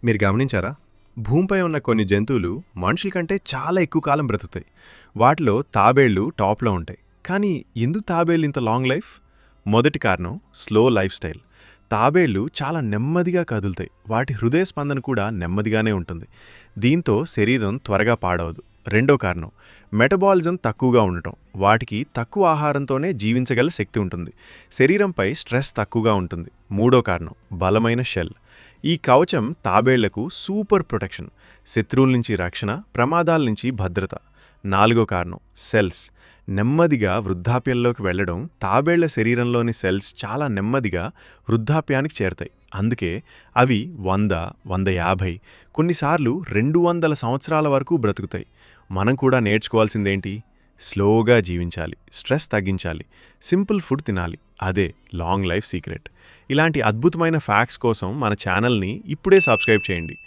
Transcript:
మీరు గమనించారా? భూమిపై ఉన్న కొన్ని జంతువులు మనుషుల కంటే చాలా ఎక్కువ కాలం బ్రతుకుతాయి. వాటిలో తాబేళ్లు టాప్‌లో ఉంటాయి. కానీ ఎందుకు తాబేళ్లు ఇంత లాంగ్ లైఫ్? మొదటి కారణం స్లో లైఫ్ స్టైల్. తాబేళ్లు చాలా నెమ్మదిగా కదులుతాయి. వాటి హృదయ స్పందన కూడా నెమ్మదిగానే ఉంటుంది. దీంతో శరీరం త్వరగా పాడవదు. రెండో కారణం మెటబాలిజం తక్కువగా ఉండటం. వాటికి తక్కువ ఆహారంతోనే జీవించగల శక్తి ఉంటుంది. శరీరంపై స్ట్రెస్ తక్కువగా ఉంటుంది. మూడో కారణం బలమైన షెల్. ఈ కవచం తాబేళ్లకు సూపర్ ప్రొటెక్షన్. శత్రువుల నుంచి రక్షణ, ప్రమాదాల నుంచి భద్రత. నాలుగో కారణం సెల్స్. నెమ్మదిగా వృద్ధాప్యంలోకి వెళ్లడం. తాబేళ్ల శరీరంలోని సెల్స్ చాలా నెమ్మదిగా వృద్ధాప్యానికి చేరతాయి. అందుకే అవి 100, 150, కొన్నిసార్లు 200 సంవత్సరాల వరకు బ్రతుకుతాయి. మనం కూడా నేర్చుకోవాల్సిందేంటి? స్లోగా జీవించాలి, స్ట్రెస్ తగ్గించాలి, సింపుల్ ఫుడ్ తినాలి. అదే లాంగ్ లైఫ్ సీక్రెట్. ఇలాంటి అద్భుతమైన ఫ్యాక్ట్స్ కోసం మన ఛానల్ని ఇప్పుడే సబ్స్క్రైబ్ చేయండి.